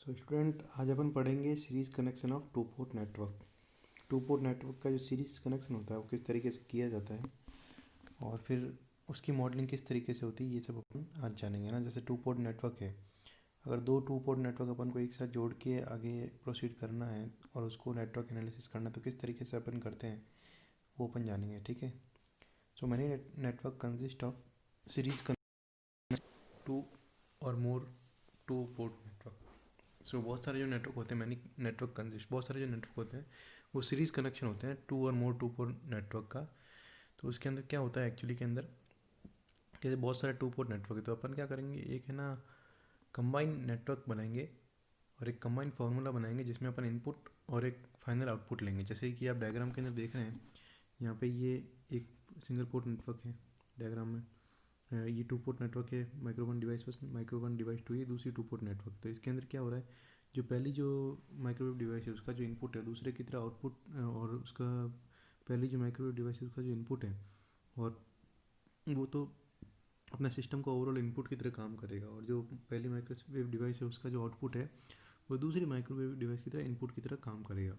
So student, आज अपन पढ़ेंगे series connection of to port network. To port network का जो सीरीज़ कनेक्शन होता है वो किस तरीके से किया जाता है और फिर उसकी मॉडलिंग किस तरीके से होती है, ये सब अपन आज जानेंगे ना। जैसे टू पोर्ट नेटवर्क है, अगर दो टू पोर्ट नेटवर्क अपन को एक साथ जोड़ के आगे प्रोसीड करना है और उसको नेटवर्क एनालिसिस करना है तो किस तरीके से अपन करते हैं वो अपन जानेंगे। ठीक है। So many network consist of series two or more two port network. So बहुत सारे जो नेटवर्क होते हैं, मैनी नेटवर्क कंसिस्ट, बहुत सारे जो नेटवर्क होते हैं वो सीरीज़ कनेक्शन होते हैं to or more two port network का। तो उसके अंदर क्या होता है एक्चुअली के अंदर, जैसे बहुत सारे टू पोर्ट नेटवर्क है तो अपन क्या करेंगे, एक है ना कंबाइन नेटवर्क बनाएंगे और एक कंबाइन फार्मूला बनाएंगे जिसमें अपन इनपुट और एक फाइनल आउटपुट लेंगे। जैसे कि आप डायग्राम के अंदर देख रहे हैं, यहाँ पे ये एक सिंगल पोर्ट नेटवर्क है डायग्राम में, ये टू पोर्ट नेटवर्क है, माइक्रो वन डिवाइस बस, माइक्रो वन डिवाइस टू, ये दूसरी टू पोर्ट नेटवर्क। तो इसके अंदर क्या हो रहा है, जो पहली जो माइक्रोवेव डिवाइस है उसका जो इनपुट है दूसरे की तरह आउटपुट, और उसका पहली जो माइक्रोवेव डिवाइस है उसका जो इनपुट है और वो तो अपने सिस्टम को ओवरऑल इनपुट की तरह काम करेगा, और जो पहली माइक्रोवेव डिवाइस है उसका जो आउटपुट है वो दूसरी माइक्रोवेव डिवाइस की तरह इनपुट की तरह काम करेगा।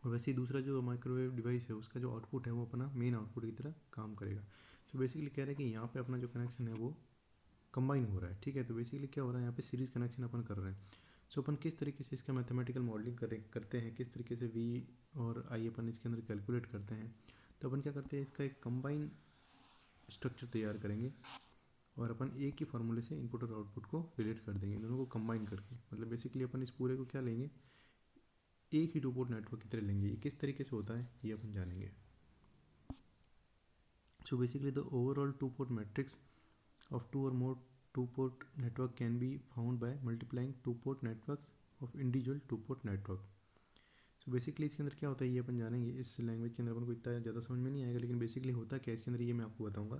और वैसे ही दूसरा जो माइक्रोवेव डिवाइस है उसका जो आउटपुट है वो अपना मेन आउटपुट की तरह काम करेगा। तो बेसिकली कह रहे हैं कि यहाँ पे अपना जो कनेक्शन है वो कंबाइन हो रहा है। ठीक है। तो बेसिकली क्या हो रहा है, यहाँ पे सीरीज कनेक्शन अपन कर रहे हैं। सो अपन किस तरीके से इसका मैथमेटिकल मॉडलिंग करते हैं, किस तरीके से वी और आई अपन इसके अंदर कैलकुलेट करते हैं। तो अपन क्या करते हैं, इसका एक कंबाइन स्ट्रक्चर तैयार करेंगे और अपन एक ही फार्मूले से इनपुट और आउटपुट को रिलेट कर देंगे, दोनों को कंबाइन करके। मतलब बेसिकली अपन इस पूरे को क्या लेंगे, एक ही टू पोर्ट नेटवर्क की तरह लेंगे। ये किस तरीके से होता है ये अपन जानेंगे। So basically the overall two port matrix of two or more two port network can be found by multiplying two port networks of individual two port network। So basically इसके अंदर क्या होता है ये अपन जानेंगे। इस लैंग्वेज के अंदर अपन को इतना ज़्यादा समझ में नहीं आएगा, लेकिन बेसिकली होता क्या है इसके अंदर ये मैं आपको बताऊंगा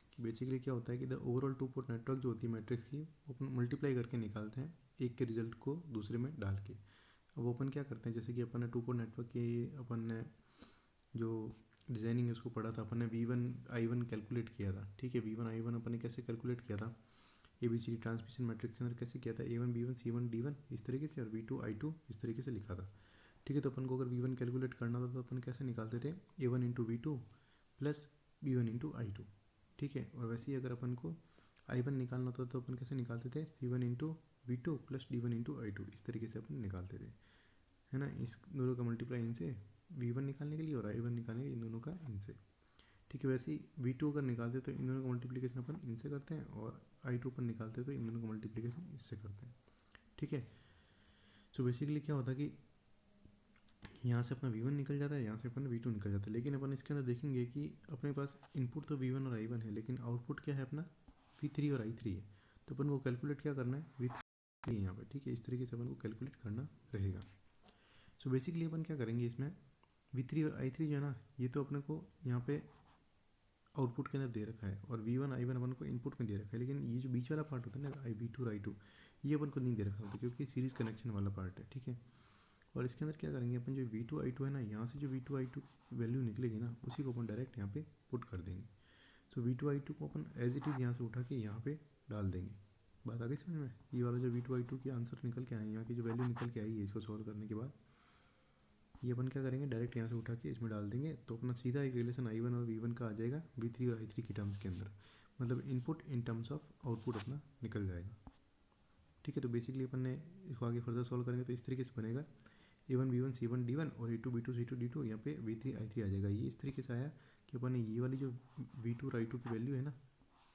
कि बेसिकली क्या होता है कि the overall to port network जो होती है मैट्रिक्स की, वो अपन मल्टीप्लाई करके निकालते हैं एक के रिजल्ट को दूसरे में डाल के। अब वो अपन क्या करते हैं, जैसे कि अपन ने टू पोर्ट नेटवर्क की अपन ने जो डिज़ाइनिंग उसको पढ़ा था, अपन ने V1 I1 कैलकुलेट किया था। ठीक है। V1 I1 अपन ने कैसे कैलकुलेट किया था, ABCD ट्रांसमिशन मैट्रिक्स के अंदर कैसे किया था, A1 B1 C1 D1 इस तरीके से, और V2 I2 इस तरीके से लिखा था। ठीक है। तो अपन को अगर V1 कैलकुलेट करना था तो अपन कैसे निकालते थे, A1 into V2 plus B1 into I2। ठीक है। और वैसे ही अगर अपन को I1 निकालना था तो अपन कैसे निकालते थे, C1 into V2 plus D1 into I2, इस तरीके से अपन निकालते थे, है ना। इस दोनों का मल्टीप्लाई इनसे V1 निकालने के लिए और I1 निकालने के लिए इन दोनों का इनसे। ठीक है। वैसे ही V2 अगर निकालते तो इन दोनों का मल्टीप्लिकेशन अपन इनसे करते हैं, और I2 अपन निकालते तो इन दोनों का मल्टीप्लिकेशन इससे करते हैं। ठीक है। सो बेसिकली क्या होता है कि यहाँ से अपना V1 निकल जाता है, यहाँ से अपन V2 निकल जाता है, लेकिन अपन इसके अंदर देखेंगे कि अपने पास इनपुट तो V1 और I1 है, लेकिन आउटपुट क्या है अपना V3 और I3 है। तो अपन को कैलकुलेट क्या करना है, V3 यहाँ पर। ठीक है। इस तरीके से अपन को कैलकुलेट करना रहेगा। सो बेसिकली अपन क्या करेंगे इसमें, V3 और I3 जो है ना, ये तो अपने को यहाँ पे आउटपुट के अंदर दे रखा है, और V1 I1 अपन को इनपुट में दे रखा है, लेकिन ये जो बीच वाला पार्ट होता है ना V2 और I2, ये अपन को नहीं दे रखा होता क्योंकि सीरीज कनेक्शन वाला पार्ट है। ठीक है। और इसके अंदर क्या करेंगे अपन, जो V2 I2 है ना, यहाँ से जो V2 I2 की वैल्यू निकलेगी ना उसी को अपन डायरेक्ट यहाँ पे पुट कर देंगे। सो V2 I2 को अपन एज इट इज़ यहाँ से उठा के यहाँ पे डाल देंगे। बात आ गई समझ में। ये वाला जो V2 I2 की आंसर निकल के आए, यहाँ की जो वैल्यू निकल के आई है इसको सॉल्व करने के बाद, ये अपन क्या करेंगे, डायरेक्ट यहाँ से उठा के इसमें डाल देंगे। तो अपना सीधा एक रिलेशन I1 और V1 का आ जाएगा V3 और I3 की टर्म्स के अंदर, मतलब input in terms of output अपना निकल जाएगा। ठीक है। तो बेसिकली अपन ने इसको आगे फर्दर सॉल्व करेंगे तो इस तरीके से बनेगा A1 B1 C1 D1 और A2 B2 C2 D2, यहाँ पे V3 I3 आ जाएगा। ये इस तरीके से आया कि अपन ने ये वाली जो V2 और I2 की वैल्यू है ना,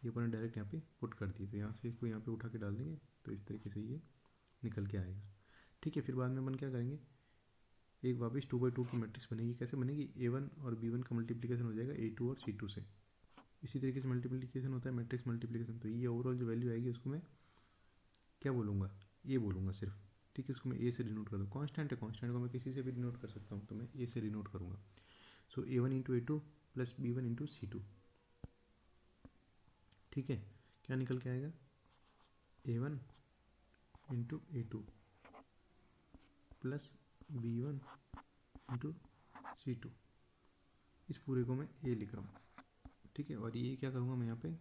ये अपन ने डायरेक्ट यहाँ पे पुट कर दी। तो यहाँ से इसको यहाँ पे उठा के डाल देंगे तो इस तरीके से ये निकल के आएगा। ठीक है। फिर बाद में अपन क्या करेंगे, एक वापस 2/2 की मैट्रिक्स बनेगी। कैसे बनेगी, A1 और B1 का मल्टीप्लिकेशन हो जाएगा A2 और C2 से। इसी तरीके से मल्टीप्लिकेशन होता है मैट्रिक्स मल्टीप्लिकेशन। तो ये ओवरऑल जो वैल्यू आएगी उसको मैं क्या बोलूँगा, ये बोलूँगा सिर्फ। ठीक है। इसको मैं ए से डिनोट कर दूँ, कॉन्स्टेंट है, कॉन्स्टेंट को मैं किसी से भी डिनोट कर सकता हूँ, तो मैं ए से डिनोट करूँगा। सो A1 into A2 plus B1 into C2। ठीक है। क्या निकल के आएगा, A1 into A2 plus B1 into C2। इस पूरे को मैं ए लिख रहा हूँ। ठीक है। और ये क्या करूँगा मैं यहाँ पे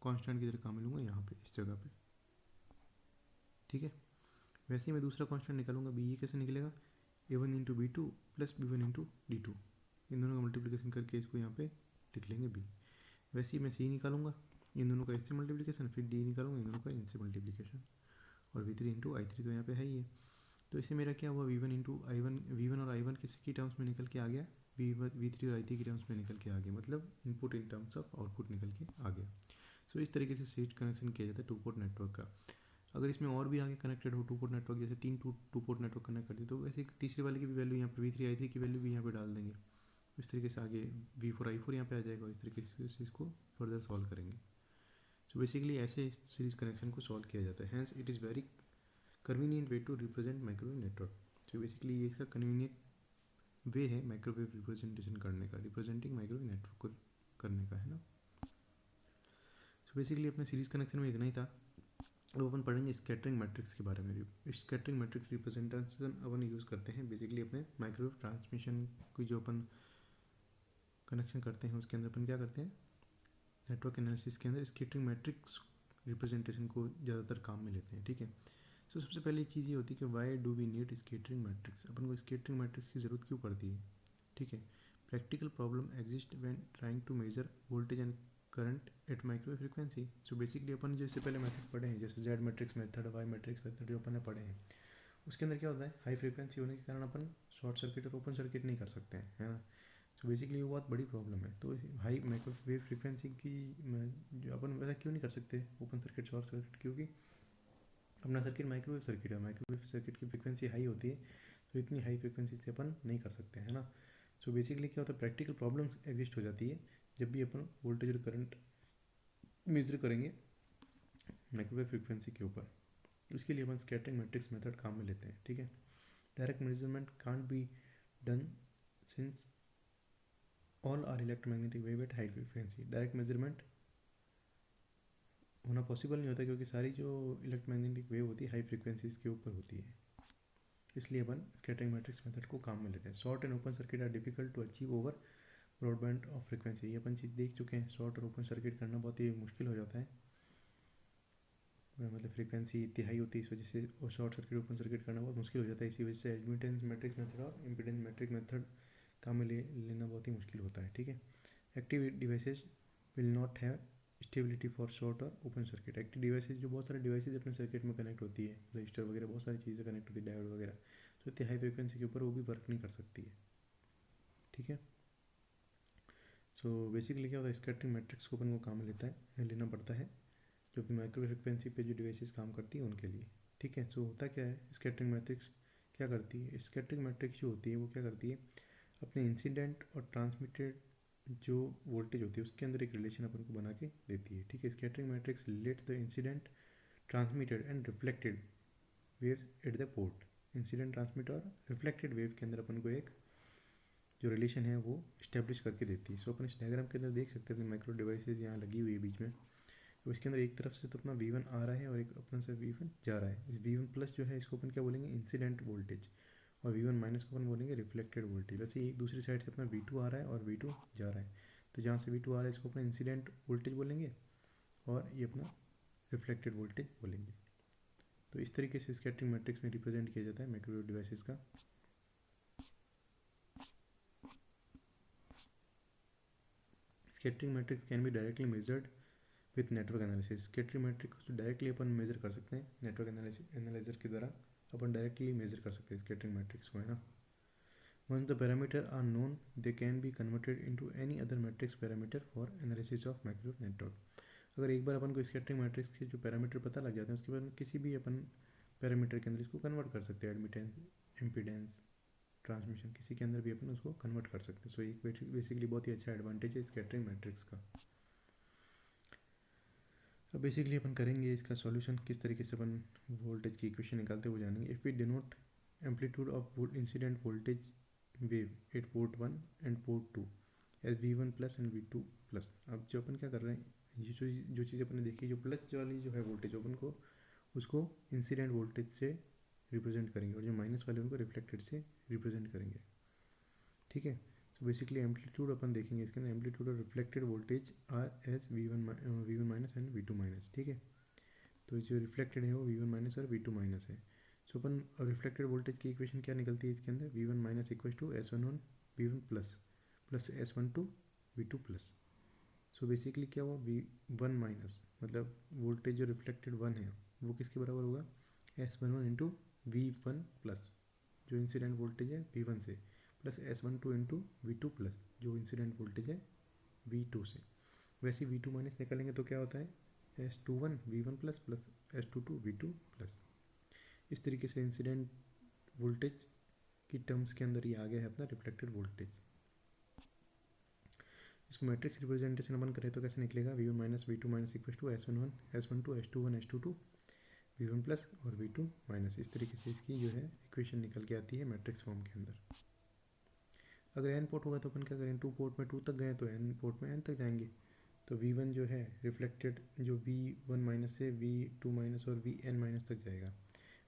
कांस्टेंट की तरह काम लूँगा यहाँ पे इस जगह पे। ठीक है। वैसे ही मैं दूसरा कांस्टेंट निकालूंगा बी, ये कैसे निकलेगा, a1 into B two plus b1 into D two, इन दोनों का मल्टीप्लिकेशन करके इसको यहाँ पे लिख लेंगे b। वैसे ही मैं सी निकालूंगा, इन दोनों का इससे मल्टीप्लिकेशन, फिर डी निकालूंगा, इन दोनों का इनसे मल्टीप्लिकेशन, और v3 इंटू आई3 तो यहाँ पे है ही है। तो इससे मेरा क्या हुआ, v1 इंटू आई1, वी1 और आई1 किसकी टर्म्स में निकल के आ गया, v3 और आई3 की टर्म्स में निकल के आ गया, मतलब input in terms of output निकल के आ गया। सो इस तरीके से सीरीज कनेक्शन किया जाता है टू पोर्ट नेटवर्क का। अगर इसमें और भी आगे कनेक्टेड हो टू पोर्ट नेटवर्क, जैसे तीन टू पोर्ट नेटवर्क कनेक्ट कर दिए, तो वैसे तीसरे वाले की भी वैल्यू यहाँ पे v3 आई3 की वैल्यू भी यहाँ पे डाल देंगे। इस तरीके से आगे v4 आई4 यहाँ पे आ जाएगा, और इस तरीके से इसको फर्दर सॉल्व करेंगे। सो बेसिकली ऐसे सीरीज कनेक्शन को सॉल्व किया जाता है। Hence it is very convenient way to represent microwave network. So basically ये इसका कन्वीनियंट वे है माइक्रोवेव रिप्रेजेंटेशन करने का, रिप्रेजेंटिंग माइक्रोवेव नेटवर्क को करने का, है ना। सो बेसिकली अपने सीरीज कनेक्शन में इतना ही था। अब अपन पढ़ेंगे स्कैटरिंग मैट्रिक्स के बारे में। स्कैटरिंग मैट्रिक्स रिप्रेजेंटेशन अपन यूज़ करते हैं बेसिकली अपने माइक्रोवेव ट्रांसमिशन की जो अपन कनेक्शन करते हैं उसके अंदर अपन क्या करते हैं, नेटवर्क एनालिसिस के अंदर स्कैटरिंग मैट्रिक्स रिप्रेजेंटेशन को ज़्यादातर काम में लेते हैं, ठीक है। सो सबसे पहली चीज़ ये होती है कि why do we need scattering matrix, अपन को स्कैटरिंग मैट्रिक्स की ज़रूरत क्यों पड़ती है, ठीक है। Practical problem exist when trying to measure voltage and current at microwave frequency. So basically अपन जो इससे पहले मेथड पढ़े हैं, जैसे Z matrix method, Y matrix method जो अपन ने पढ़े हैं, उसके अंदर क्या होता है, हाई फ्रीक्वेंसी होने के कारण अपन शॉर्ट सर्किट और ओपन सर्किट नहीं कर सकते हैं, है ना। सो बेसिकली वो बहुत बड़ी प्रॉब्लम है। तो हाई माइक्रोवेव फ्रीक्वेंसी की जो अपन वैसा क्यों नहीं कर सकते ओपन सर्किट शॉर्ट सर्किट, क्योंकि अपना सर्किट माइक्रोवेव सर्किट है, माइक्रोवेव सर्किट की फ्रीक्वेंसी हाई होती है, तो इतनी हाई फ्रीक्वेंसी से अपन नहीं कर सकते, है ना। सो बेसिकली क्या होता है, प्रैक्टिकल प्रॉब्लम्स एग्जिस्ट हो जाती है जब भी अपन वोल्टेज और करंट मेजर करेंगे माइक्रोवेव फ्रीक्वेंसी के ऊपर। इसके लिए अपन स्कैटरिंग मैट्रिक्स मेथड काम में लेते हैं, ठीक है। Direct measurement can't be done since all are electromagnetic wave at high frequency. Direct measurement होना पॉसिबल नहीं होता क्योंकि सारी जो इलेक्ट्रोमैग्नेटिक वेव होती है हाई फ्रीक्वेंसीज के ऊपर होती है, इसलिए अपन स्कैटरिंग मैट्रिक्स मेथड को काम में लेते हैं। Short and open circuit are difficult to achieve over broadband of frequency, ये अपन चीज़ देख चुके हैं। शॉर्ट और ओपन सर्किट करना बहुत ही मुश्किल हो जाता है, मतलब फ्रीक्वेंसी इतनी हाई होती है, इस वजह से और शॉर्ट सर्किट ओपन सर्किट करना बहुत मुश्किल हो जाता है। इसी वजह से एडमिटेंस मैट्रिक्स मेथड और इम्पीडेंस मैट्रिक्स मेथड काम में लेना बहुत ही मुश्किल होता है, ठीक है। Active devices will not have stability for short और ओपन सर्किट। एक्टिव डिवाइसेज जो बहुत सारे डिवाइसेज अपने सर्किट में कनेक्ट होती है, रजिस्टर वगैरह बहुत सारी चीज़ें कनेक्ट होती है, डायोड वगैरह, तो इतनी हाई फ्रीक्वेंसी के ऊपर वो भी वर्क नहीं कर सकती है, ठीक है। सो बेसिकली क्या होता है, स्कैटरिंग मैट्रिक्स को अपन को काम में लेना पड़ता है जो कि माइक्रो फ्रिक्वेंसी पे जो डिवाइसेस काम करती है उनके लिए, ठीक है। सो होता क्या है, स्कैटरिंग मैट्रिक्स क्या करती है, स्कैटरिंग मैट्रिक्स जो होती है वो क्या करती है, अपने इंसिडेंट और ट्रांसमिटेड जो वोल्टेज होती है उसके अंदर एक रिलेशन अपन को बना के देती है, ठीक है। Scattering matrix relate the incident transmitted and reflected waves at the port. Incident transmit और रिफ्लेक्टेड वेव के अंदर अपन को एक जो रिलेशन है वो इस्टेब्लिश करके देती है। सो अपन इस डायग्राम के अंदर देख सकते हैं माइक्रो डिवाइसेज यहाँ लगी हुई है बीच में, तो इसके अंदर एक तरफ से तो अपना V1 आ रहा है और एक अपना से V1 जा रहा है। इस V1 प्लस जो है इसको अपन क्या बोलेंगे, इंसिडेंट वोल्टेज, और V1 माइनस को अपन बोलेंगे रिफ्लेक्टेड वोल्टेज। वैसे एक दूसरी साइड से अपना V2 आ रहा है और V2 जा रहा है, तो जहाँ से V2 आ रहा है इसको अपना इंसिडेंट वोल्टेज बोलेंगे और ये अपना रिफ्लेक्टेड वोल्टेज बोलेंगे। तो इस तरीके से स्कैटरिंग मैट्रिक्स में रिप्रेजेंट किया जाता है माइक्रोवेव डिवाइसेस का। Scattering matrix can be directly measured with network analysis. Scattering matrix को डायरेक्टली अपन मेजर कर सकते हैं नेटवर्क एनालाइजर के द्वारा, अपन डायरेक्टली मेजर कर सकते हैं स्कैटरिंग मैट्रिक्स को, है ना। Once the parameter are known they can be converted into any other matrix parameter for analysis of microwave network. अगर एक बार अपन को स्कैटरिंग मैट्रिक्स के जो पैरामीटर पता लग जाते हैं उसके बाद किसी भी अपन पैरामीटर के अंदर इसको कन्वर्ट कर सकते हैं, एडमिटेंस, इम्पीडेंस, ट्रांसमिशन, किसी के अंदर भी अपन उसको कन्वर्ट कर सकते हैं। सो एक बेसिकली बहुत ही अच्छा एडवांटेज है स्कैटरिंग मैट्रिक्स का। अब बेसिकली अपन करेंगे इसका सॉल्यूशन किस तरीके से अपन वोल्टेज की इक्वेशन निकालते हुए जानेंगे। If we denote amplitude of incident voltage wave at port 1 and port 2 as V1 plus and V2 plus. अब जो अपन क्या कर रहे हैं, ये जो चीज़ अपन ने देखी, जो प्लस वाली जो है वोल्टेज अपन को उसको इंसिडेंट वोल्टेज से रिप्रेजेंट करेंगे और जो माइनस वाले उनको रिफ्लेक्टेड से रिप्रेजेंट करेंगे, ठीक है। तो बेसिकली एम्पलीट्यूड अपन देखेंगे इसके अंदर, एम्पलीट्यूड और reflected voltage are as V1 minus and V2 minus, ठीक है। तो जो रिफ्लेक्टेड है वो V1 माइनस और V2 माइनस है। सो अपन रिफ्लेक्टेड वोल्टेज की इक्वेशन क्या निकलती है इसके अंदर, V1 minus equal to S11 V1 plus plus S12 V2 plus. So basically क्या हुआ, V1 माइनस मतलब वोल्टेज जो रिफ्लेक्टेड 1 है वो किसके बराबर होगा, S11 इंटू V1 प्लस जो इंसिडेंट वोल्टेज है V1 से, plus S12 into V2 plus जो इंसिडेंट वोल्टेज है V2 से। वैसे V2 माइनस निकालेंगे तो क्या होता है, S21 V1 plus plus S22 V2 plus. इस तरीके से इंसिडेंट वोल्टेज की टर्म्स के अंदर ये आ गया है अपना रिफ्लेक्टेड वोल्टेज। इसको मैट्रिक्स रिप्रेजेंटेशन अपन करें तो कैसे निकलेगा, V1 minus V2 minus equal to S11 S12 S21 S22 V1 plus और V2 माइनस। इस तरीके से इसकी जो है इक्वेशन निकल के आती है मैट्रिक्स फॉर्म के अंदर। अगर एन पोर्ट होगा तो अपन क्या करें, 2 पोर्ट में 2 तक गए तो एन पोर्ट में एन तक जाएंगे। तो V1 जो है रिफ्लेक्टेड जो V1 माइनस से V2 माइनस और Vn माइनस तक जाएगा,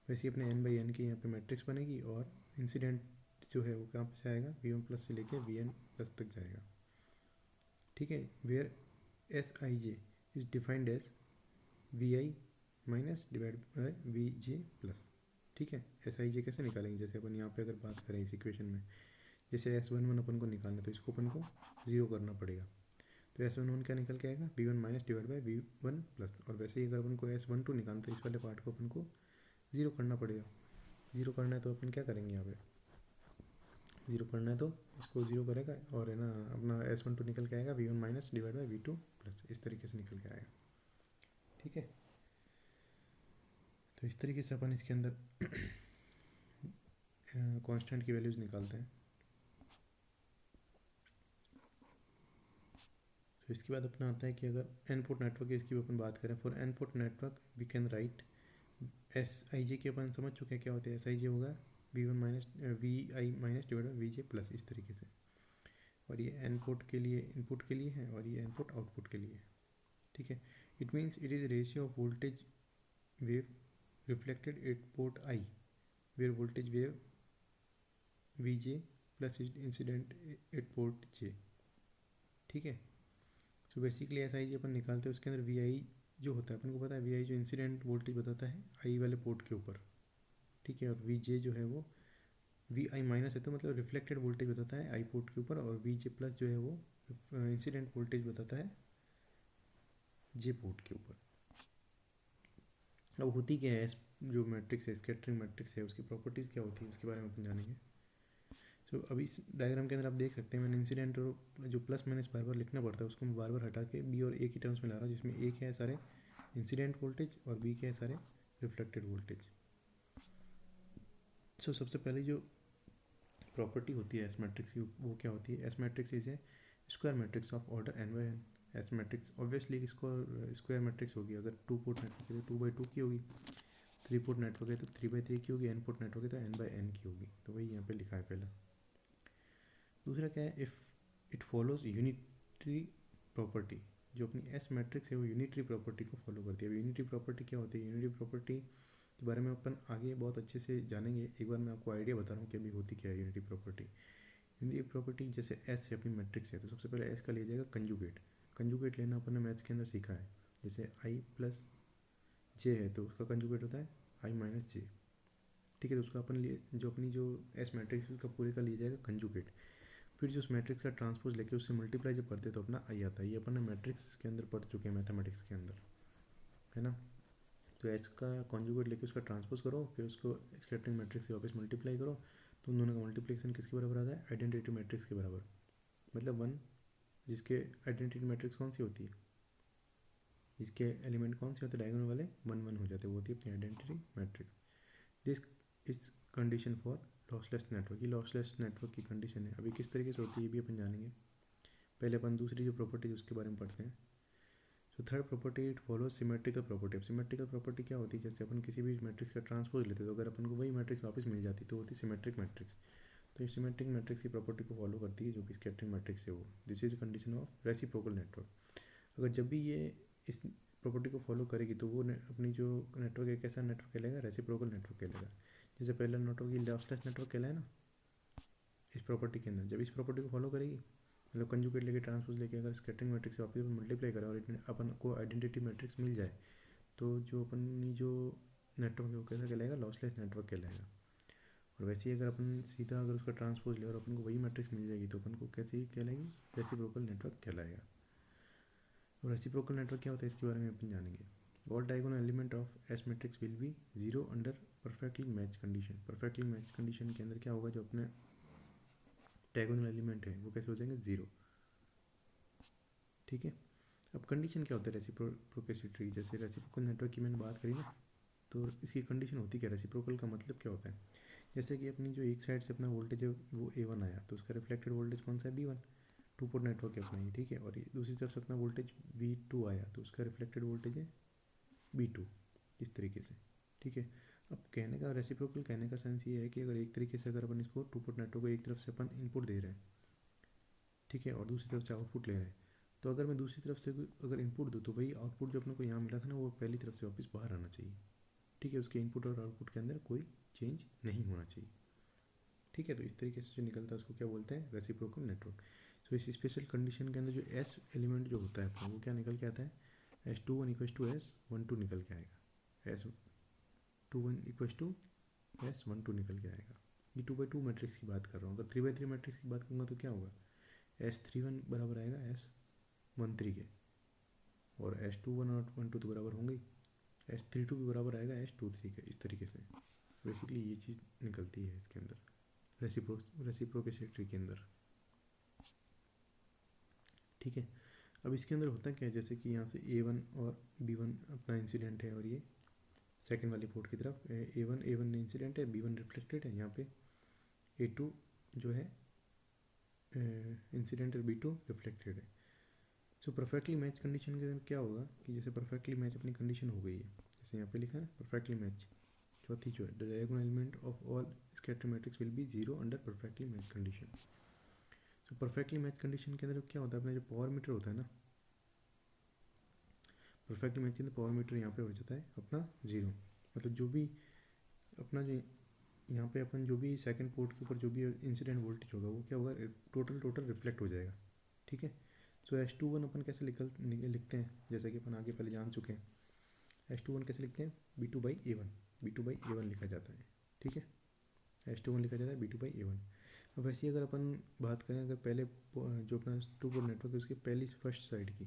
वैसे ही अपने n बाई एन की यहाँ पे मैट्रिक्स बनेगी और इंसिडेंट जो है वो कहाँ पे आएगा, V1 प्लस से लेके Vn प्लस तक जाएगा। ठीक है, where Sij is defined as Vi minus divide by Vj plus. ठीक है, Sij कैसे निकालेंगे, जैसे अपन यहाँ पे अगर बात करें इस इक्वेशन में, जैसे S11 अपन को निकालना है तो इसको अपन को 0 करना पड़ेगा। तो S11 क्या निकल के आएगा, V1 minus divide by V1 plus. और वैसे ही अगर अपन को S12 निकालना तो इस वाले पार्ट को अपन को 0 करना पड़ेगा। 0 करना है तो अपन क्या करेंगे, यहाँ पे 0 करना है तो इसको 0 करेगा और है ना अपना S12 निकल के आएगा V1 minus divide by V2 plus, इस तरीके से निकल के आएगा। ठीक है, तो इस तरीके से अपन इसके अंदर कांस्टेंट की वैल्यूज़ निकालते हैं। तो इसके बाद अपना आता है कि अगर एन पोर्ट नेटवर्क की इसकी अपन बात करें, for N port network we can write Sij के अपन समझ चुके हैं क्या होते हैं। Sij होगा V1 minus Vi minus divide by Vj plus, इस तरीके से। और ये एन पोर्ट के लिए इनपुट के लिए है और ये एन पोर्ट आउटपुट के लिए है। ठीक है, it means it is ratio of voltage wave reflected at port I where voltage wave Vj plus incident at port J। ठीक है, सो बेसिकली Sij अपन निकालते हैं, उसके अंदर Vi जो होता है अपन को पता है, Vi जो इंसिडेंट वोल्टेज बताता है I वाले पोर्ट के ऊपर। ठीक है, और Vj जो है वो Vi माइनस है तो मतलब रिफ्लेक्टेड वोल्टेज बताता है I पोर्ट के ऊपर, और Vj प्लस जो है वो इंसिडेंट वोल्टेज बताता है J पोर्ट के ऊपर। अब होती क्या है जो मैट्रिक्स है, स्कैटरिंग मैट्रिक्स है, उसकी प्रॉपर्टीज़ क्या होती है उसके बारे में अपन जानेंगे। सो अभी इस डायग्राम के अंदर आप देख सकते हैं, मैंने इंसिडेंट और जो प्लस माइनस बार बार लिखना पड़ता है उसको मैं बार बार हटा के बी और ए की टर्म्स में ला रहा हूँ, जिसमें एक है सारे इंसिडेंट वोल्टेज और बी के है सारे रिफ्लेक्टेड वोल्टेज। सो सबसे पहले जो प्रॉपर्टी होती है एस मैट्रिक्स की वो क्या होती है, S matrix is a square matrix of order n by N. S matrix obviously इसको स्क्वायर मैट्रिक्स होगी, अगर 2 पोर्ट नेटवर्क है तो 2 बाई 2 की होगी, 3 पोर्ट नेटवर्क है तो 3 बाई 3 की होगी, n पोर्ट नेटवर्क है तो n बाई n की होगी। तो वही यहाँ पे लिखा है पहला। दूसरा क्या है, if it follows unitary property, जो अपनी एस मैट्रिक्स है वो यूनिटरी प्रॉपर्टी को फॉलो करती है। अब यूनिटरी प्रॉपर्टी क्या होती है, यूनिटरी प्रॉपर्टी के बारे में अपन आगे बहुत अच्छे से जानेंगे। एक बार मैं आपको आइडिया बता रहा हूँ कि अभी होती क्या है यूनिटरी प्रॉपर्टी। यूनिटरी प्रॉपर्टी जैसे एस है अपनी मैट्रिक्स है तो सबसे पहले एस का लिया जाएगा कंजुगेट। कंजुगेट लेना अपन ने मैथ्स के अंदर सीखा है, जैसे आई प्लस जे है तो उसका कंजुगेट होता है आई माइनस जे। ठीक है, तो उसका अपन लिए जो अपनी जो एस मैट्रिक्स उसका पूरे का लिया जाएगा कंजुगेट। फिर जो उस मैट्रिक्स का ट्रांसपोज लेके उससे मल्टीप्लाई जब करते तो अपना आई आता है। ये अपन ने मैट्रिक्स के अंदर पढ़ चुके हैं मैथमेटिक्स के अंदर, है ना। तो एस का कॉन्जुगेट लेके उसका ट्रांसपोज करो, फिर उसको स्कैटरिंग मैट्रिक्स से वापस मल्टीप्लाई करो, तो उन दोनों का मल्टीप्लिकेशन किसके बराबर आता है, आइडेंटिटी मैट्रिक्स के बराबर। मतलब 1 जिसके आइडेंटिटी मैट्रिक्स कौन सी होती है, जिसके एलिमेंट कौन से होते हैं डायगोनल वाले 1 1 हो जाते हैं, वो होती है अपनी identity matrix. This is condition for lossless network. ये लॉसलेस नेटवर्क की कंडीशन है। अभी किस तरीके से होती है ये भी अपन जानेंगे। पहले अपन दूसरी जो प्रॉपर्टी है उसके बारे में पढ़ते हैं। So third property it follow symmetrical property. अब सिमेट्रिकल प्रॉपर्टी क्या होती है, जैसे अपन किसी भी मैट्रिक्स का ट्रांसपोज लेते तो अगर अपन को वही मैट्रिक्स वापस मिल जाती तो होती सिमेट्रिक मैट्रिक्स। तो ये सिमेट्रिक मैट्रिक्स की प्रॉपर्टी को फॉलो करती है जो कि स्कैटरिंग मैट्रिक्स है वो। This is condition of reciprocal network. अगर जब भी ये इस प्रॉपर्टी को फॉलो करेगी तो वो अपनी जो नेटवर्क है कैसा नेटवर्क कहलाएगा, रेसिप्रोकल नेटवर्क कहलाएगा। जैसे पहला नेटवर्क ये लॉसलेस नेटवर्क कहलाए ना इस प्रॉपर्टी के अंदर, जब इस प्रॉपर्टी को फॉलो करेगी मतलब कंजुगेट लेके ट्रांसपोज लेके अगर स्कैटरिंग मैट्रिक्स से वापस मल्टीप्लाई करें और अपन को आइडेंटिटी मैट्रिक्स मिल जाए, तो जो अपनी जो नेटवर्क वो कैसा कहलाएगा, लॉसलेस नेटवर्क कहलाएगा। और वैसे ही अगर अपन सीधा अगर उसका ट्रांसपोज ले और अपन को वही मैट्रिक्स मिल जाएगी तो अपन को कैसी कहलाएगी, रेसिप्रोकल नेटवर्क कहलाएगा। और रेसिप्रोकल नेटवर्क क्या होता है इसके बारे में अपन जानेंगे। All diagonal element of S matrix will be zero under perfectly match condition. Perfectly match condition के अंदर क्या होगा, जो अपने डायगोनल एलिमेंट है वो कैसे हो जाएंगे, जीरो। ठीक है। अब कंडीशन क्या होता है रेसिप्रोकेसिटी, जैसे रेसिप्रोकल नेटवर्क की मैंने बात करी ना, तो इसकी कंडीशन होती क्या, रेसिप्रोकल का मतलब क्या होता है। जैसे कि अपनी जो एक साइड से अपना वोल्टेज है वो A1 आया तो उसका रिफ्लेक्टेड वोल्टेज कौन सा है, B1, टू पोर्ट नेटवर्क है अपना ही, ठीक है। और दूसरी तरफ से अपना वोल्टेज V2 आया तो उसका रिफ्लेक्टेड वोल्टेज है B2, इस तरीके से, ठीक है। अब कहने का रेसिप्रोकल कहने का सेंस ये है कि अगर एक तरीके से अगर अपन इसको टू पोर्ट नेटवर्क को एक तरफ से अपन इनपुट दे रहे हैं, ठीक है, और दूसरी तरफ से आउटपुट ले रहे हैं, तो अगर मैं दूसरी तरफ से अगर इनपुट दूँ तो भाई आउटपुट जो अपने को यहाँ मिला था ना वो पहली तरफ से वापस बाहर आना चाहिए, ठीक है। उसके इनपुट और आउटपुट के अंदर कोई चेंज नहीं होना चाहिए, ठीक है। तो इस तरीके से जो निकलता है उसको क्या बोलते हैं, रेसिप्रोकल नेटवर्क। सो इस स्पेशल कंडीशन के अंदर जो एस एलिमेंट जो होता है अपना वो क्या निकल के आता है, S21 इक्वल टू S12 निकल के आएगा, S21 इक्वल टू S12 निकल के आएगा। ये 2/2 मैट्रिक्स की बात कर रहा हूँ। अगर 3/3 मैट्रिक्स की बात करूँगा तो क्या होगा, S31 बराबर आएगा S13 के, और S21 और 12 तो बराबर होंगे, S32 भी बराबर आएगा S23 के, इस तरीके से बेसिकली ये चीज़ निकलती है इसके अंदर रेसिप्रोकेसिटी के अंदर, ठीक है। अब इसके अंदर होता क्या है, जैसे कि यहाँ से A1 और B1 अपना इंसिडेंट है और ये सेकंड वाली पोर्ट की तरफ A1 इंसिडेंट है, B1 रिफ्लेक्टेड है, यहाँ पे A2 जो है इंसिडेंट और B2 रिफ्लेक्टेड है। सो परफेक्टली मैच कंडीशन के अंदर क्या होगा कि जैसे परफेक्टली मैच अपनी कंडीशन हो गई है, जैसे यहाँ पे लिखा है परफेक्टली मैच, चौथी जो है the diagonal element of all scatter matrix will be zero under perfectly match condition. So perfectly match condition के अंदर क्या होता है, अपना जो पावर मीटर होता है ना, परफेक्टली मैच के अंदर पावर मीटर यहाँ पे हो जाता है अपना जीरो, मतलब जो भी अपना जो यहाँ पे अपन जो भी सेकंड पोर्ट के ऊपर जो भी इंसिडेंट वोल्टेज होगा वो क्या होगा, टोटल रिफ्लेक्ट हो जाएगा, ठीक है। सो S21 अपन कैसे लिखते हैं, जैसा कि अपन आगे पहले जान चुके हैं, S21 कैसे लिखते हैं, B2/A1 लिखा जाता है, ठीक है। S21 लिखा जाता है B2/A1। अब वैसे ही अगर अपन बात करें, अगर पहले जो अपना टू पोर्ट नेटवर्क है उसके पहली फर्स्ट साइड की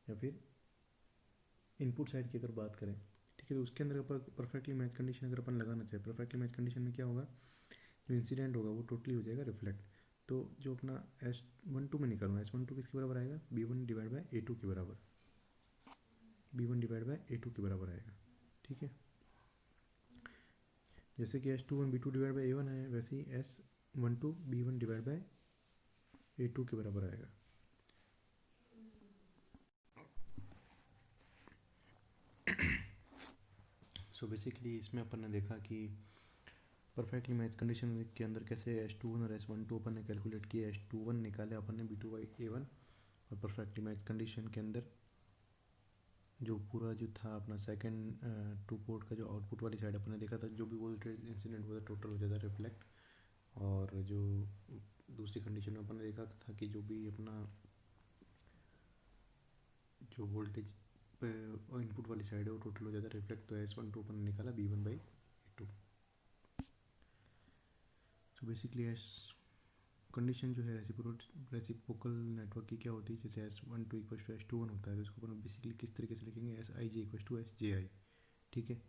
या फिर इनपुट साइड की अगर बात करें, ठीक है, तो उसके अंदर परफेक्टली मैच कंडीशन अगर अपन लगाना चाहे, परफेक्टली मैच कंडीशन में क्या होगा, जो इंसिडेंट होगा वो टोटली हो जाएगा रिफ्लेक्ट। तो जो अपना S12 में निकालना, S12 किसके बराबर आएगा, B1/A2 के बराबर, B1/A2 के बराबर आएगा, ठीक है। जैसे कि S21 B2/A1 है, वैसे ही S12 B1/A2 के बराबर आएगा। सो बेसिकली इसमें अपन ने देखा कि परफेक्टली मैच कंडीशन के अंदर कैसे S21 और S12 अपन ने कैलकुलेट किया, S21 निकाले अपन ने B2/A1, और परफेक्टली मैच कंडीशन के अंदर जो पूरा जो था अपना सेकंड टू पोर्ट का जो आउटपुट वाली साइड अपन ने देखा था, जो भी वोल्टेज इंसिडेंट हुआ था टोटल हो जाता है रिफ्लेक्ट। और जो दूसरी कंडीशन में अपन ने देखा था कि जो भी अपना जो वोल्टेज इनपुट वाली साइड है वो टोटल हो जाता है रिफ्लेक्ट, तो S12 अपन ने निकाला B1/A2। तो बेसिकली कंडीशन जो है रेसिप्रोकल नेटवर्क की क्या होती है, जैसे S12 इक्वल टू S21 होता है तो इसको अपन बेसिकली किस तरीके से लिखेंगे, Sij इक्वल टू Sji, ठीक है।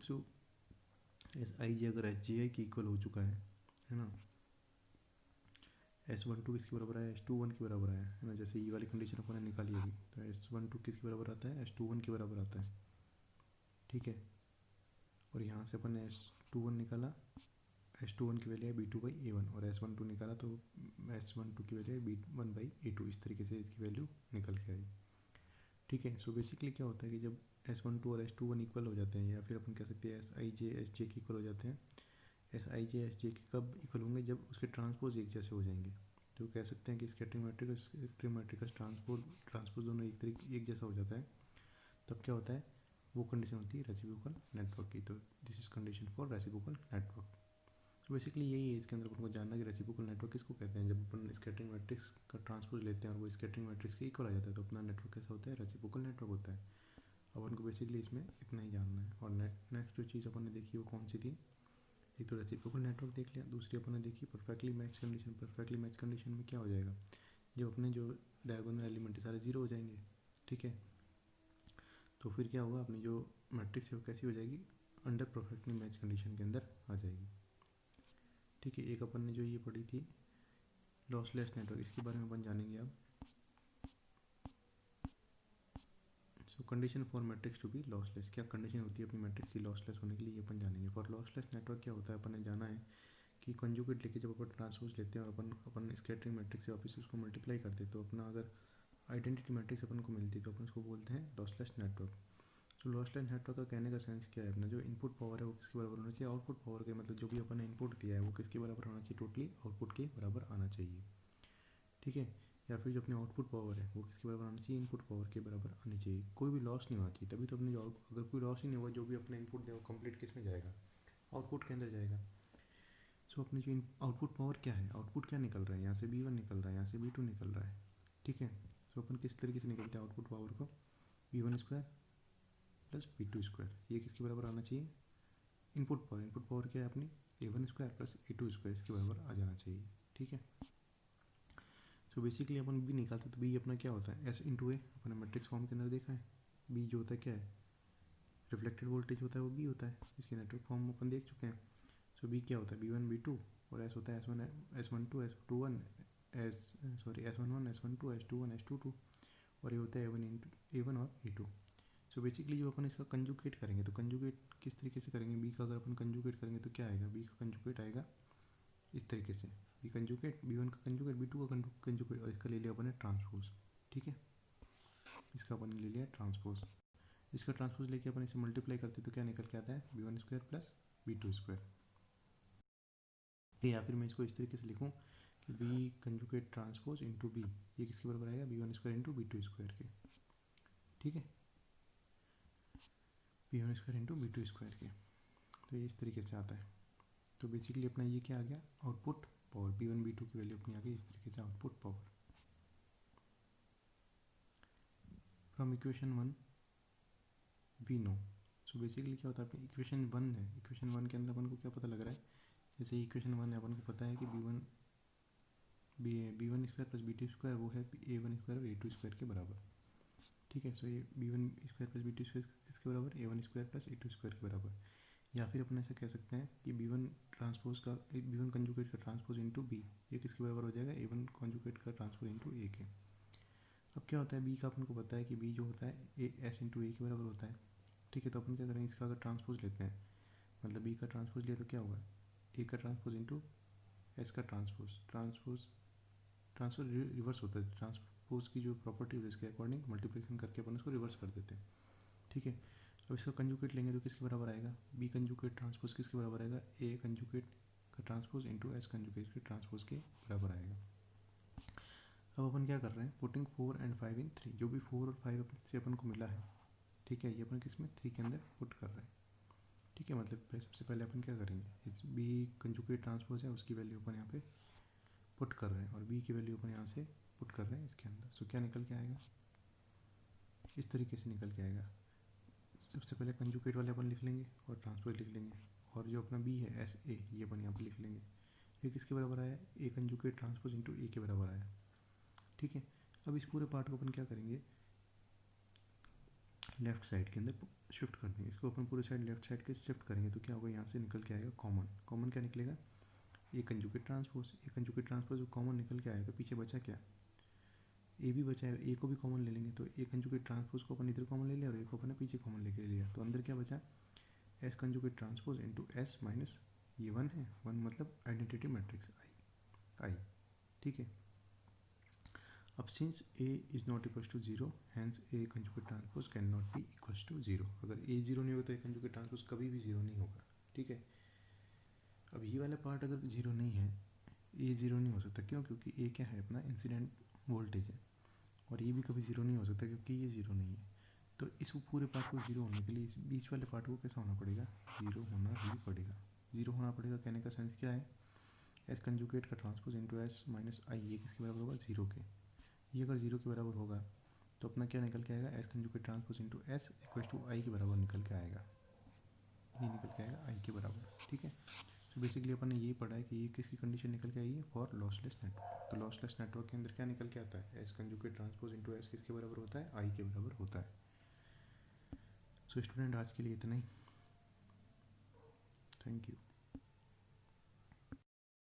सो Sij अगर Sji की इक्वल हो चुका है ना, S12 किसके बराबर आया, S21 के बराबर आया है ना, जैसे ये वाली कंडीशन अपन ने निकाली अभी, तो S12 किसके बराबर आता है, S21 के बराबर आता है, ठीक है। और यहाँ से अपन ने S21 निकाला, S21 की वैल्यू है B2/A1, और S12 निकाला तो S12 की वैल्यू है B1/A2, इस तरीके से इसकी वैल्यू निकल के आई, ठीक है। सो बेसिकली क्या होता है कि जब S12 और S21 इक्वल हो जाते हैं, या फिर अपन कह सकते हैं Sij Sj के इक्वल हो जाते हैं, Sij Sj के कब इक्वल होंगे, जब उसके ट्रांसपोज एक जैसे हो जाएंगे, तो कह सकते हैं कि स्कैटरिंग मैट्रिक्स का ट्रांसपोज दोनों एक जैसा हो जाता है, तब क्या होता है, वो कंडीशन होती है रेसिप्रोकल नेटवर्क की। तो this is condition for reciprocal network. Basically यही है, इसके अंदर अपन को जानना कि रेसिप्रोकल नेटवर्क किसको कहते हैं, जब अपन स्कैटरिंग मैट्रिक्स का ट्रांसपोज लेते हैं और वो स्कैटरिंग मैट्रिक्स के इक्वल आ जाता है तो अपना नेटवर्क कैसा होता है, रेसिप्रोकल नेटवर्क होता है। अपन को बेसिकली इसमें इतना ही जानना है। और नेक्स्ट जो चीज़ अपन ने देखी वो कौन सी थी, एक तो रेसिप्रोकल नेटवर्क देख लिया, दूसरी अपन ने देखी perfectly match condition. Perfectly match condition में क्या हो जाएगा, जब अपने जो डायगोनल एलिमेंट है सारे जीरो हो जाएंगे, ठीक है, तो फिर क्या होगा, अपनी जो मैट्रिक्स है वो कैसी हो जाएगी, अंडर परफेक्टली मैच कंडीशन के अंदर आ जाएगी, ठीक है। एक अपन ने जो ये पढ़ी थी लॉसलेस नेटवर्क, इसके बारे में अपन जानेंगे अब। So condition for matrix to be lossless, क्या कंडीशन होती है अपनी मैट्रिक्स की लॉसलेस होने के लिए, ये अपन जानेंगे। फॉर लॉसलेस नेटवर्क क्या होता है, अपन ने जाना है कि कंजुगेट लेके जब अपन ट्रांसपोज लेते हैं और अपन स्कैटरिंग मैट्रिक्स से वापस उसको मल्टीप्लाई करते हैं, तो अपना अगर आइडेंटिटी मैट्रिक्स अपन को मिलती है तो अपन उसको बोलते हैं लॉसलेस नेटवर्क। तो लॉसलेस नेटवर्क का कहने का सेंस क्या है, अपना जो इनपुट पावर है वो किसके बराबर होना चाहिए, आउटपुट पावर के, मतलब जो भी अपन ने इनपुट दिया है वो किसके बराबर होना चाहिए, टोटली आउटपुट के बराबर आना चाहिए, ठीक है। या फिर जो अपनी आउटपुट पावर है वो किसके बराबर आना चाहिए, इनपुट पावर के बराबर आनी चाहिए, कोई भी लॉस नहीं होना चाहिए। तभी तो अपने जो अगर कोई लॉस ही नहीं हुआ, जो भी अपने इनपुट दिया वो कंप्लीट किस में जाएगा, आउटपुट के अंदर जाएगा। सो अपनी जो आउटपुट पावर क्या है, आउटपुट क्या निकल रहा है, यहाँ से B1 निकल रहा है, यहाँ से B2 निकल रहा है, ठीक है। सो अपन किस तरीके से निकलते हैं आउटपुट पावर को, B1 square plus B2 square, ये किसके बराबर आना चाहिए, इनपुट पावर क्या है अपनी, A1 square plus A2 square, इसके बराबर आ जाना चाहिए, ठीक है। सो बेसिकली अपन बी निकालते तो बी अपना क्या होता है, S इंटू ए, अपने मैट्रिक्स फॉर्म के अंदर देखा है। बी जो होता है क्या है, रिफ्लेक्टेड वोल्टेज होता है वो बी होता है, इसके नेटवर्क फॉर्म अपन देख चुके हैं। सो बी क्या होता है, B1 B2, और एस होता है S12 S21 S11 S12 S21 S22, और ये होता है A1 और A2। सो बेसिकली जो अपन इसका कंजुगेट करेंगे, तो कंजुगेट किस तरीके से करेंगे, बी का अगर अपन कंजुगेट करेंगे तो क्या आएगा, बी का कंजुगेट आएगा इस तरीके से, बी कंजुगेट B1 का कंजुगेट B2 का कंजुगेट, और इसका ले लिया अपन ने ट्रांसपोज, ठीक है। इसका अपन ने ले लिया ट्रांसपोज, इसका ट्रांसपोज लेके अपन इसे मल्टीप्लाई करते तो क्या निकल के आता है, B1 square plus B2 square. या फिर मैं इसको इस तरीके से लिखूँ कि B conjugate transpose into B, ये किसके बराबर आएगा, B1 square into B2 square के, ठीक है, B1 square into B2 square के। तो ये इस तरीके से आता है। तो बेसिकली अपना ये क्या आ गया, आउटपुट पावर, B1 B2 की वैल्यू अपनी आ गई इस तरीके से, output power from equation 1 we know. So basically क्या होता है, अपनी इक्वेशन 1 है, इक्वेशन 1 के अंदर अपन को क्या पता लग रहा है, जैसे इक्वेशन 1 है अपन को पता है कि B1 square plus B2 square वो है A1 स्क्वायर और A2 स्क्वायर के बराबर, ठीक है। सो ये B1 square plus B2 square किसके बराबर, A1 square plus A2 square के बराबर। या फिर अपन ऐसा कह सकते हैं कि B1 ट्रांसपोज का B1 कंजुगेट का ट्रांसपोज इंटू बी, ये किसके बराबर हो जाएगा, A1 कंजुगेट का ट्रांसपोज इंटू ए के। अब क्या होता है, बी का अपन को पता है कि बी जो होता है ए एस इंटू ए के बराबर होता है, ठीक है। तो अपन क्या करेंगे, इसका अगर ट्रांसपोज लेते हैं, मतलब बी का ट्रांसपोज लिया तो क्या होगा, ए का ट्रांसपोज इंटू एस का ट्रांसपोज रिवर्स होता है, ट्रांसपोज की जो प्रॉपर्टी होती है इसके अकॉर्डिंग मल्टीप्लिकेशन करके अपन उसको रिवर्स कर देते हैं, ठीक है। अब इसका कंजुगेट लेंगे तो किसके बराबर आएगा, बी कंजुगेट ट्रांसपोज किसके बराबर आएगा, ए कंजुगेट का ट्रांसपोज इंटू एस कंजुगेट के ट्रांसपोज के बराबर आएगा। अब अपन क्या कर रहे हैं, पुटिंग 4 and 5 इन 3, जो भी 4 और 5 से अपन को मिला है, ठीक है, ये अपन किसमें 3 के अंदर पुट कर रहे हैं, ठीक है। मतलब सबसे पहले अपन क्या करेंगे, इस बी कंजुगेट ट्रांसपोज है उसकी वैल्यू अपन यहाँ पे पुट कर रहे हैं, और बी की वैल्यू अपन यहाँ से पुट कर रहे हैं इसके अंदर। सो क्या निकल के आएगा, इस तरीके से निकल के आएगा। सबसे पहले कंजुगेट वाले अपन लिख लेंगे और ट्रांसपोज लिख लेंगे, और जो अपना बी है एस ए ये अपन यहाँ पे लिख लेंगे। ये किसके बराबर आया, ए कंजुगेट ट्रांसपोज इंटू ए के बराबर आया, ठीक है। अब इस पूरे पार्ट को अपन क्या करेंगे, लेफ्ट साइड के अंदर शिफ्ट कर देंगे, इसको अपन पूरे साइड लेफ्ट साइड के शिफ्ट करेंगे तो क्या होगा, यहाँ से निकल के आएगा कॉमन, कॉमन क्या निकलेगा, ए कंजुगेट ट्रांसपोज कॉमन निकल के आया, तो पीछे बचा क्या, ए भी बचा है, ए को भी कॉमन ले लेंगे, तो ए कंजुगेट ट्रांसपोज को अपन इधर कॉमन ले लिया और ए को अपन ने पीछे कॉमन लेके लिया, तो अंदर क्या बचा, S conjugate transpose into S minus ये 1 है, 1 मतलब आइडेंटिटी मैट्रिक्स आई, ठीक है। अब since A is not equals to 0 hence A conjugate transpose can not be equals to 0, अगर ए 0 नहीं होगा तो ए कंजुगेट ट्रांसपोज कभी भी 0 नहीं होगा, ठीक है। अब ये वाला पार्ट अगर 0 नहीं है, ए 0 नहीं हो सकता, क्यों, क्योंकि ए क्या है अपना इंसिडेंट वोल्टेज है, और ये भी कभी 0 नहीं हो सकता क्योंकि ये 0 नहीं है। तो इस पूरे पार्ट को 0 होने के लिए इस बीच वाले पार्ट को कैसा होना पड़ेगा, 0 होना ही पड़ेगा, 0 होना पड़ेगा। कहने का सेंस क्या है, एस कंजुगेट का ट्रांसपोज इंटू एस माइनस आई, ये किसके बराबर होगा, 0 के। ये अगर 0 के बराबर होगा तो अपना क्या निकल के आएगा, S conjugate transpose into S equals to I के बराबर निकल के आएगा, ये निकल के आएगा आई के बराबर। ठीक है, तो बेसिकली अपन ने ये पढ़ा है कि ये किसकी कंडीशन निकल के आई है, फॉर लॉसलेस नेटवर्क। तो लॉसलेस नेटवर्क के अंदर क्या निकल के आता है, S conjugate transpose into S किसके बराबर होता है, आई के बराबर होता है। सो स्टूडेंट आज के लिए इतना ही, थैंक यू।